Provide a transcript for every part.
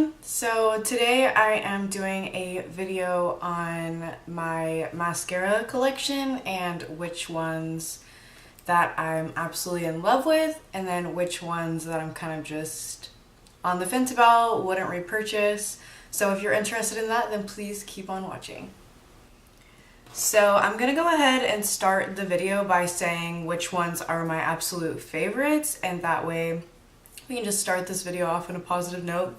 everyone! So today I am doing a video on my mascara collection and which ones that I'm absolutely in love with and then which ones that I'm kind of just on the fence about, wouldn't repurchase. So if you're interested in that, then please keep on watching. So I'm gonna go ahead and start the video by saying which ones are my absolute favorites, and that way we can just start this video off on a positive note.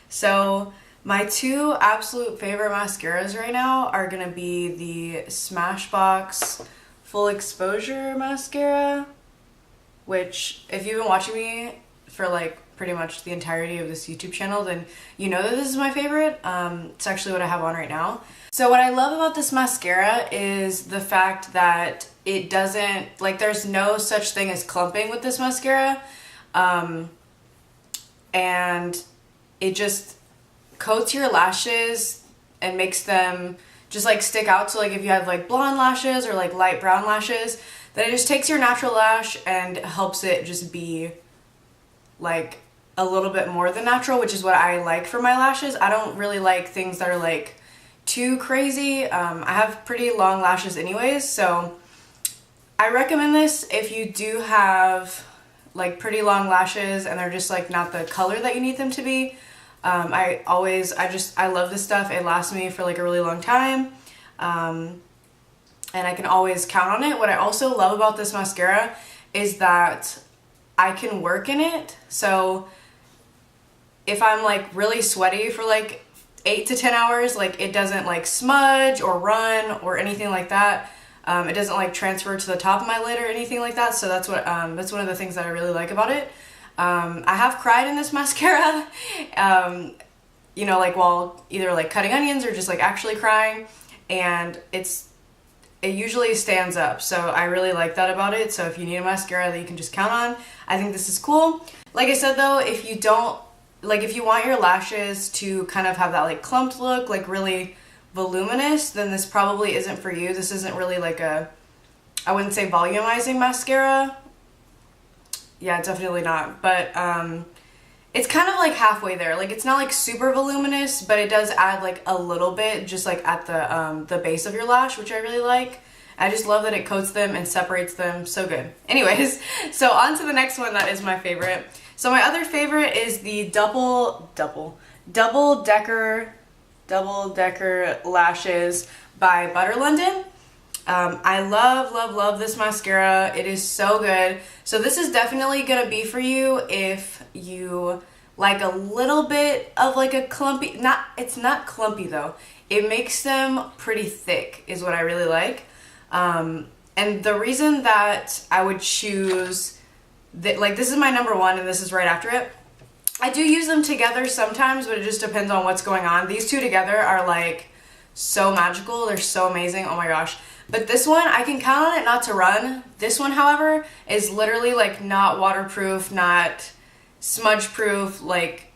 So my two absolute favorite mascaras right now are gonna be the Smashbox Full Exposure Mascara, which if you've been watching me for like pretty much the entirety of this YouTube channel, then you know that this is my favorite. It's actually what I have on right now. So what I love about this mascara is the fact that it doesn't, like, there's no such thing as clumping with this mascara. And it just coats your lashes and makes them just like stick out. So like if you have like blonde lashes or like light brown lashes, then it just takes your natural lash and helps it just be like a little bit more than natural, which is what I like for my lashes. I don't really like things that are like too crazy. I have pretty long lashes anyways, so I recommend this if you do have like pretty long lashes and they're just like not the color that you need them to be. I love this stuff. It lasts me for like a really long time, and I can always count on it. What I also love about this mascara is that I can work in it. So if I'm like really sweaty for like 8 to 10 hours, like it doesn't like smudge or run or anything like that. It doesn't like transfer to the top of my lid or anything like that. So that's that's one of the things that I really like about it. I have cried in this mascara, you know, like while either like cutting onions or just like actually crying, and it usually stands up. So I really like that about it. So if you need a mascara that you can just count on, I think this is cool. Like I said though, if you want your lashes to kind of have that like clumped look, like really voluminous, then this probably isn't for you. This isn't really like I wouldn't say volumizing mascara. Yeah, definitely not. But it's kind of like halfway there. Like it's not like super voluminous, but it does add like a little bit just like at the base of your lash, which I really like. I just love that it coats them and separates them so good. Anyways, so on to the next one that is my favorite. So my other favorite is the double decker lashes by Butter London. I love this mascara. It is so good. So this is definitely gonna be for you if you like a little bit of like a clumpy, it's not clumpy though. It makes them pretty thick is what I really like. And the reason that I would choose like this is my number one and this is right after it. I do use them together sometimes, but it just depends on what's going on. These two together are like so magical. They're so amazing. Oh my gosh. But this one, I can count on it not to run. This one, however, is literally like not waterproof, not smudge proof, like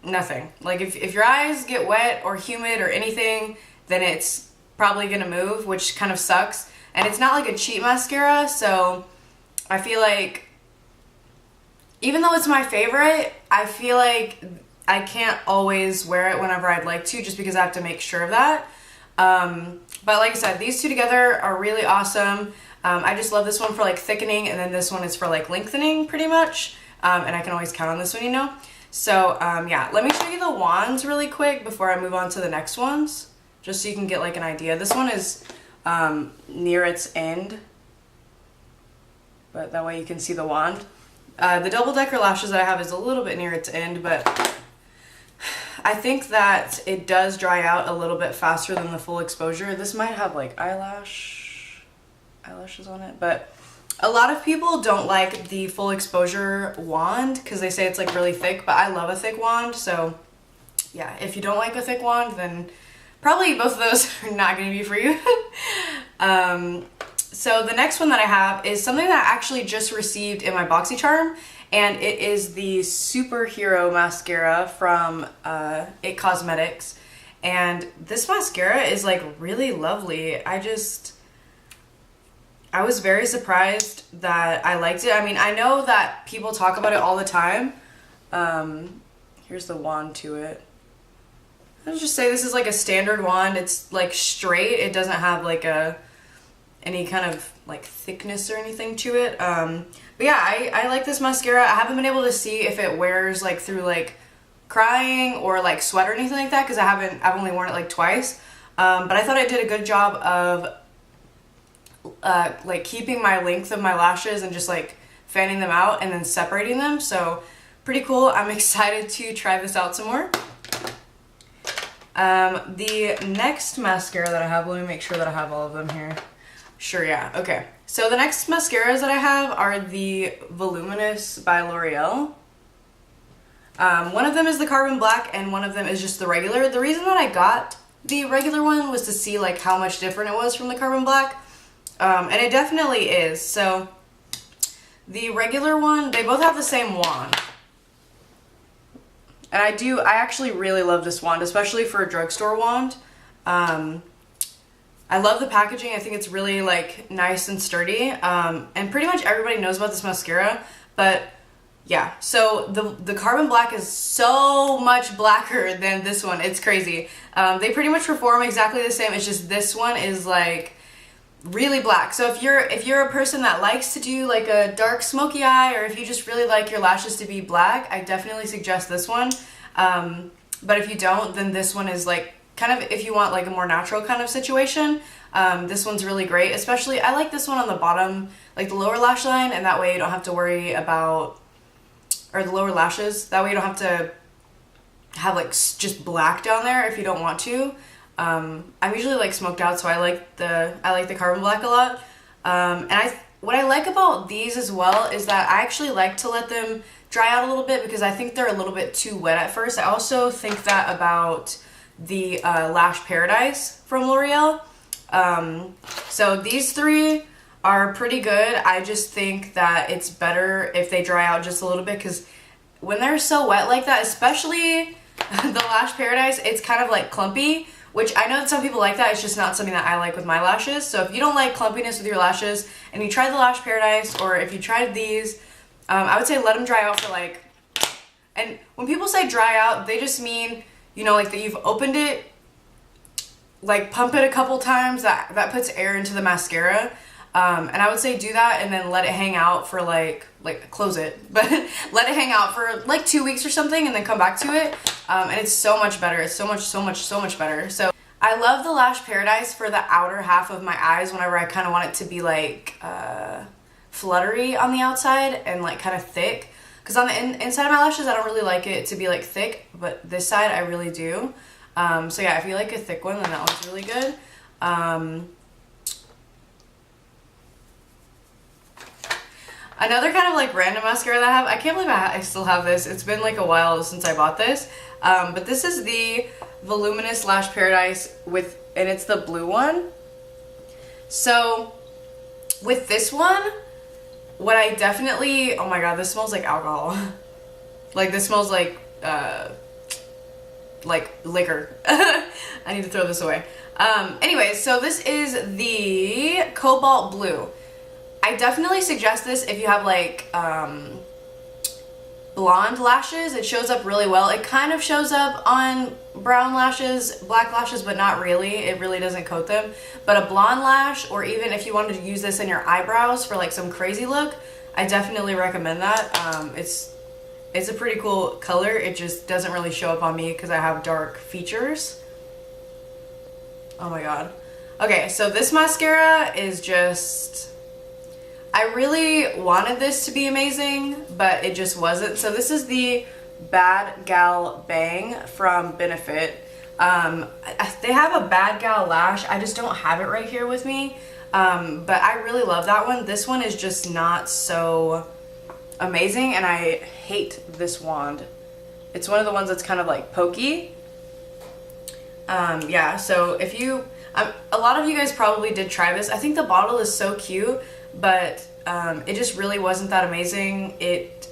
nothing. Like if your eyes get wet or humid or anything, then it's probably gonna move, which kind of sucks. And it's not like a cheap mascara, so I feel like even though it's my favorite, I feel like I can't always wear it whenever I'd like to, just because I have to make sure of that. But like I said, these two together are really awesome. I just love this one for like thickening, and then this one is for like lengthening pretty much. And I can always count on this one, you know? So yeah, let me show you the wands really quick before I move on to the next ones, just so you can get like an idea. This one is near its end, but that way you can see the wand. The double decker lashes that I have is a little bit near its end, but I think that it does dry out a little bit faster than the full exposure. This might have like eyelashes on it, but a lot of people don't like the full exposure wand because they say it's like really thick, but I love a thick wand. So yeah, if you don't like a thick wand, then probably both of those are not going to be for you. So the next one that I have is something that I actually just received in my BoxyCharm, and it is the Superhero Mascara from It Cosmetics. And this mascara is like really lovely. I was very surprised that I liked it. I mean, I know that people talk about it all the time. Here's the wand to it. let's just say this is like a standard wand. It's like straight. It doesn't have like any kind of like thickness or anything to it. But yeah, I like this mascara. I haven't been able to see if it wears like through like crying or like sweat or anything like that because I've only worn it like twice. But I thought I did a good job of like keeping my length of my lashes and just like fanning them out and then separating them. So pretty cool. I'm excited to try this out some more. The next mascara that I have, let me make sure that I have all of them here. Sure, yeah, okay. So the next mascaras that I have are the Voluminous by L'Oreal. One of them is the Carbon Black and one of them is just the regular. The reason that I got the regular one was to see like how much different it was from the Carbon Black. And it definitely is. So the regular one, they both have the same wand. And I actually really love this wand, especially for a drugstore wand. I love the packaging. I think it's really like nice and sturdy. And pretty much everybody knows about this mascara, but yeah. So the Carbon Black is so much blacker than this one. It's crazy. They pretty much perform exactly the same. It's just this one is like really black. So if you're a person that likes to do like a dark smoky eye, or if you just really like your lashes to be black, I definitely suggest this one. But if you don't, then this one is like kind of if you want like a more natural kind of situation. This one's really great. Especially I like this one on the bottom, like the lower lash line, and that way you don't have to worry about, or the lower lashes, that way you don't have to have like just black down there if you don't want to. I'm usually like smoked out, so I like the Carbon Black a lot. And what I like about these as well is that I actually like to let them dry out a little bit because I think they're a little bit too wet at first. I also think that about the Lash Paradise from L'Oreal. So these three are pretty good. I just think that it's better if they dry out just a little bit because when they're so wet like that, especially the Lash Paradise, it's kind of like clumpy, which I know that some people like that. It's just not something that I like with my lashes. So if you don't like clumpiness with your lashes and you tried the Lash Paradise, or if you tried these, I would say let them dry out for like, and when people say dry out, they just mean, you know, like that you've opened it, like pump it a couple times, that puts air into the mascara. And I would say do that and then let it hang out for like close it, but let it hang out for like 2 weeks or something and then come back to it. And it's so much better. It's so much better. So I love the Lash Paradise for the outer half of my eyes whenever I kind of want it to be like fluttery on the outside and like kind of thick. Because on the inside of my lashes, I don't really like it to be like thick, but this side I really do. So yeah, if you like a thick one, then that one's really good. Another kind of like random mascara that I have, I can't believe I still have this. It's been like a while since I bought this. But this is the Voluminous Lash Paradise and it's the blue one. So with this one, what I definitely, oh my god, this smells like alcohol. Like this smells like liquor. I need to throw this away. Anyways, so this is the Cobalt Blue. I definitely suggest this if you have like blonde lashes. It shows up really well. It kind of shows up on brown lashes, black lashes, but not really. It really doesn't coat them. But a blonde lash, or even if you wanted to use this in your eyebrows for like some crazy look, I definitely recommend that. It's a pretty cool color. It just doesn't really show up on me because I have dark features. Oh my god. Okay, so this mascara is just, I really wanted this to be amazing, but it just wasn't. So this is the Bad Gal Bang from Benefit. They have a Bad Gal Lash. I just don't have it right here with me. But I really love that one. This one is just not so amazing, and I hate this wand. It's one of the ones that's kind of like pokey. Yeah, so if you, a lot of you guys probably did try this. I think the bottle is so cute, but it just really wasn't that amazing. It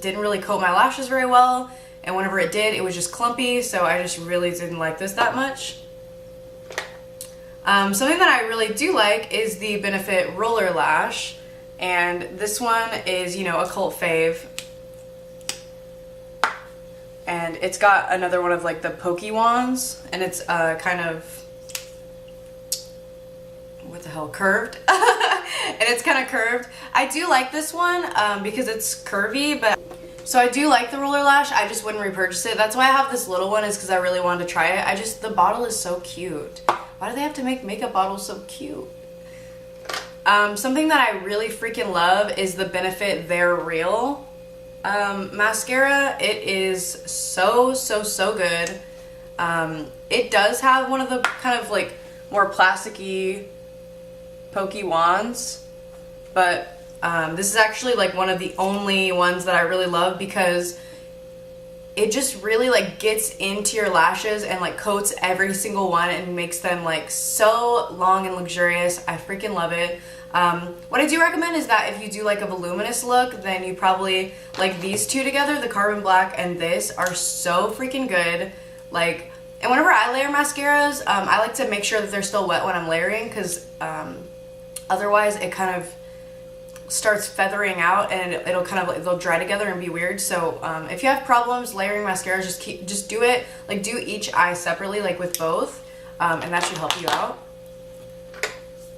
didn't really coat my lashes very well, and whenever it did, it was just clumpy, so I just really didn't like this that much. Something that I really do like is the Benefit Roller Lash, and this one is, you know, a cult fave. and it's got another one of like the pokey wands, and it's kind of, what the hell, curved. And it's kind of curved. I do like this one because it's curvy, but so I do like the roller lash. I just wouldn't repurchase it. That's why I have this little one, is because I really wanted to try it. The bottle is so cute. Why do they have to make makeup bottles so cute? Something that I really freaking love is the Benefit They're Real mascara. It is so good. It does have one of the kind of like more plasticky, pokey wands, but this is actually like one of the only ones that I really love because it just really like gets into your lashes and like coats every single one and makes them like so long and luxurious. I freaking love it. What I do recommend is that if you do like a voluminous look, then you probably like these two together, the Carbon Black and this, are so freaking good. Like, and whenever I layer mascaras, I like to make sure that they're still wet when I'm layering, because otherwise it kind of starts feathering out and it'll kind of like, they'll dry together and be weird. So if you have problems layering mascaras, just do it, like do each eye separately, like with both, and that should help you out.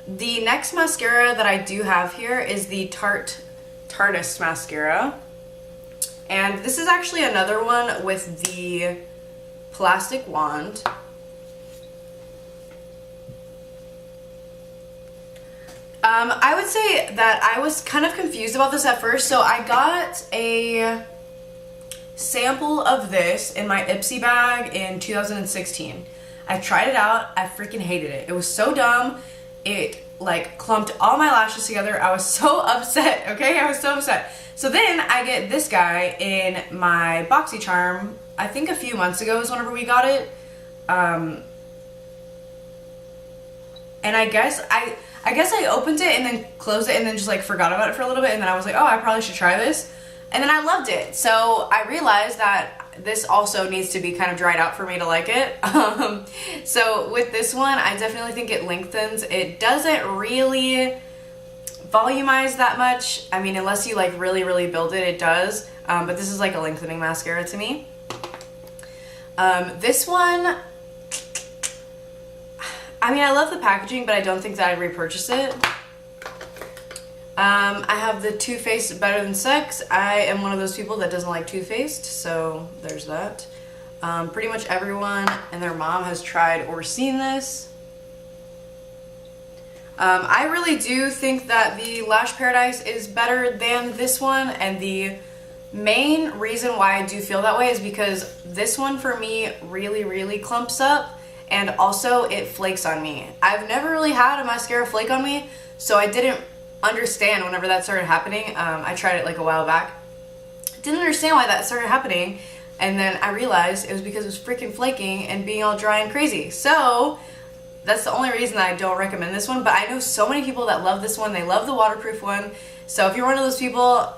The next mascara that I do have here is the Tarteist mascara, and this is actually another one with the plastic wand. I would say that I was kind of confused about this at first. So I got a sample of this in my Ipsy bag in 2016. I tried it out. I freaking hated it. It was so dumb. It like clumped all my lashes together. I was so upset, okay? I was so upset. So then I get this guy in my BoxyCharm, I think a few months ago is whenever we got it. And I guess I opened it and then closed it and then just like forgot about it for a little bit, and then I was like, oh, I probably should try this. And then I loved it. So I realized that this also needs to be kind of dried out for me to like it. So with this one, I definitely think it lengthens. It doesn't really volumize that much. I mean, unless you like really build it, it does. But this is like a lengthening mascara to me. This one, I mean, I love the packaging, but I don't think that I'd repurchase it. I have the Too Faced Better Than Sex. I am one of those people that doesn't like Too Faced, so there's that. Pretty much everyone and their mom has tried or seen this. I really do think that the Lash Paradise is better than this one, and the main reason why I do feel that way is because this one for me really clumps up, and also it flakes on me. I've never really had a mascara flake on me, so I didn't understand whenever that started happening. I tried it like a while back. Didn't understand why that started happening, and then I realized it was because it was freaking flaking and being all dry and crazy. So that's the only reason that I don't recommend this one, but I know so many people that love this one. They love the waterproof one. So if you're one of those people,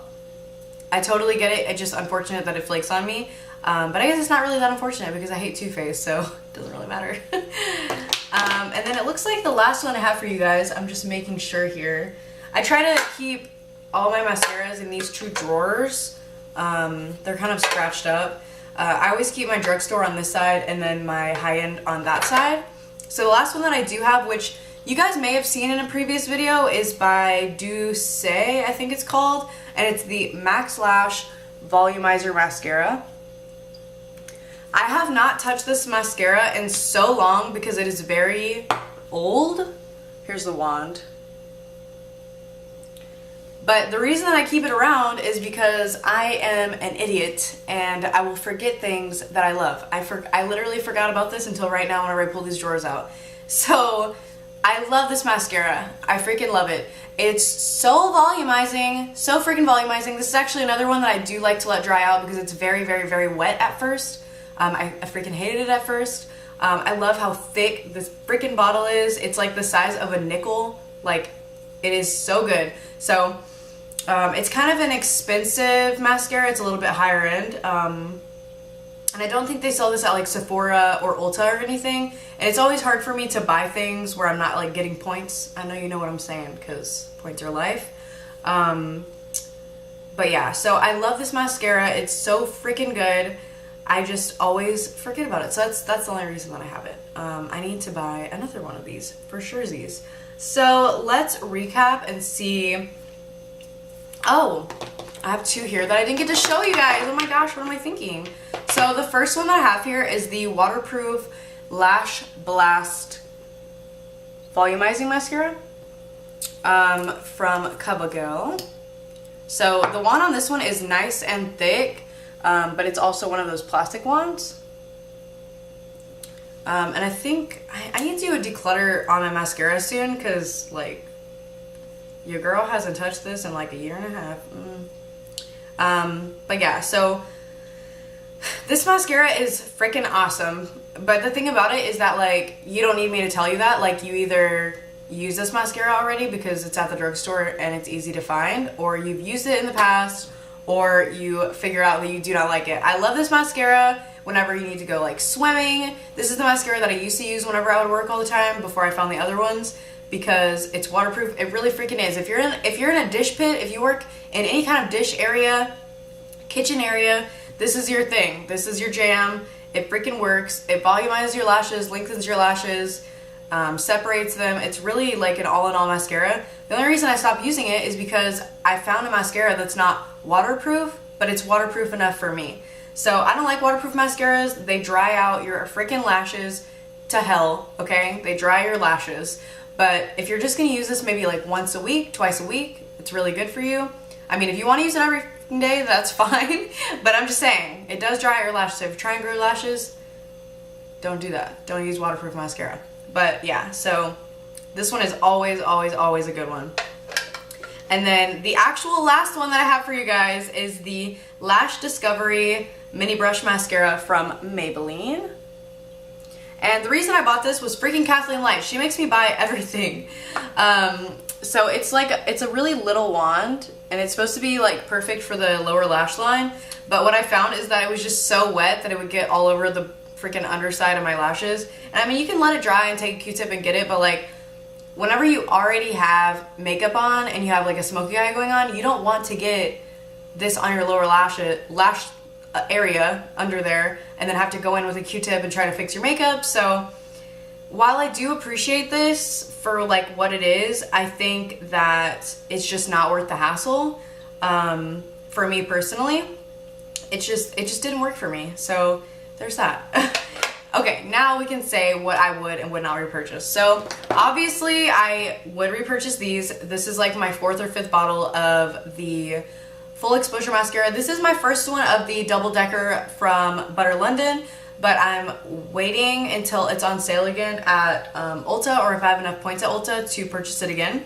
I totally get it. It's just unfortunate that it flakes on me. But I guess it's not really that unfortunate because I hate Too Faced, so it doesn't really matter. And then it looks like the last one I have for you guys, I'm just making sure here. I try to keep all my mascaras in these two drawers. They're kind of scratched up. I always keep my drugstore on this side and then my high-end on that side. So the last one that I do have, which you guys may have seen in a previous video, is by Doucee, I think it's called. And it's the Maxlash Volumizer Mascara. I have not touched this mascara in so long because it is very old. Here's the wand. But the reason that I keep it around is because I am an idiot and I will forget things that I love. I literally forgot about this until right now whenever I pull these drawers out. So I love this mascara. I freaking love it. It's so volumizing, so freaking volumizing. This is actually another one that I do like to let dry out because it's very wet at first. I freaking hated it at first. I love how thick this freaking bottle is. It's like the size of a nickel. Like, it is so good. So it's kind of an expensive mascara. It's a little bit higher end. And I don't think they sell this at like Sephora or Ulta or anything. And it's always hard for me to buy things where I'm not like getting points. I know you know what I'm saying because points are life. But yeah, so I love this mascara. It's so freaking good. I just always forget about it. So that's the only reason that I have it. I need to buy another one of these for surezies. So let's recap and see. Oh, I have two here that I didn't get to show you guys. Oh my gosh, what am I thinking? So the first one that I have here is the Waterproof Lash Blast Volumizing Mascara from Covergirl. So the wand on this one is nice and thick, but it's also one of those plastic wands. And I think I need to do a declutter on my mascara soon, because like your girl hasn't touched this in like a year and a half. But yeah, so this mascara is freaking awesome. But the thing about it is that like you don't need me to tell you that. Like you either use this mascara already because it's at the drugstore and it's easy to find, or you've used it in the past, or you figure out that you do not like it. I love this mascara whenever you need to go like swimming. This is the mascara that I used to use whenever I would work all the time before I found the other ones, because it's waterproof. It really freaking is. If you're in a dish pit, if you work in any kind of dish area, kitchen area, this is your thing. This is your jam. It freaking works. It volumizes your lashes, lengthens your lashes, separates them. It's really like an all-in-all mascara. The only reason I stopped using it is because I found a mascara that's not waterproof, but it's waterproof enough for me. So I don't like waterproof mascaras. They dry out your freaking lashes to hell, okay? They dry your lashes. But if you're just gonna use this maybe like once a week, twice a week, it's really good for you. I mean, if you wanna use it every day, that's fine. But I'm just saying, it does dry out your lashes. So if you're trying to grow lashes, don't do that. Don't use waterproof mascara. But yeah, so this one is always, always, always a good one. And then the actual last one that I have for you guys is the Lash Discovery Mini Brush Mascara from Maybelline. And the reason I bought this was freaking Kathleen Light. She makes me buy everything. So it's like, it's a really little wand, and it's supposed to be like perfect for the lower lash line. But what I found is that it was just so wet that it would get all over the freaking underside of my lashes. And I mean, you can let it dry and take a Q-tip and get it, but like, whenever you already have makeup on and you have like a smoky eye going on, you don't want to get this on your lower lash area under there and then have to go in with a Q-tip and try to fix your makeup. So while I do appreciate this for like what it is, I think that it's just not worth the hassle. For me personally, it just didn't work for me. So there's that. Okay, now we can say what I would and would not repurchase. So obviously I would repurchase these. This is like my 4th or 5th bottle of the Full Exposure Mascara. This is my first one of the double decker from Butter London, but I'm waiting until it's on sale again at Ulta, or if I have enough points at Ulta to purchase it again.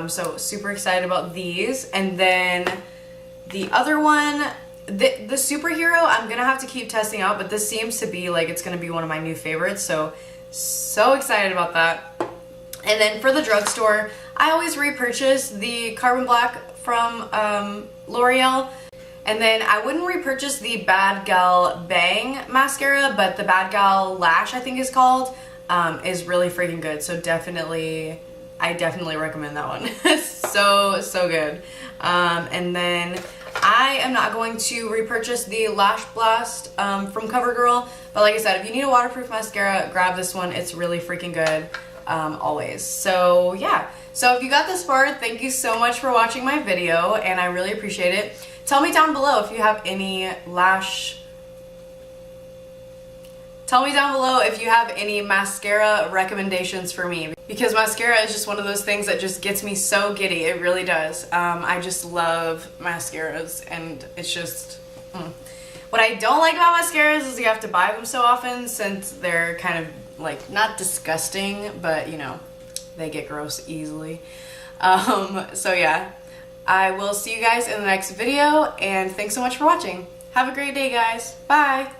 So super excited about these. And then the other one, the superhero, I'm gonna have to keep testing out, but this seems to be like it's gonna be one of my new favorites, so excited about that. And then for the drugstore, I always repurchase the Carbon Black from L'Oreal. And then I wouldn't repurchase the Bad Gal Bang mascara, but the Bad Gal Lash, I think is called, is really freaking good. So I definitely recommend that one. so good. And then I am not going to repurchase the Lash Blast from Covergirl, but like I said, if you need a waterproof mascara, grab this one. It's really freaking good, always. So yeah, so if you got this far, thank you so much for watching my video, and I really appreciate it. Tell me down below if you have any mascara recommendations for me, because mascara is just one of those things that just gets me so giddy. It really does. I just love mascaras, and it's just what I don't like about mascaras is you have to buy them so often, since they're kind of like not disgusting, but you know, they get gross easily. So yeah, I will see you guys in the next video, and thanks so much for watching. Have a great day, guys. Bye.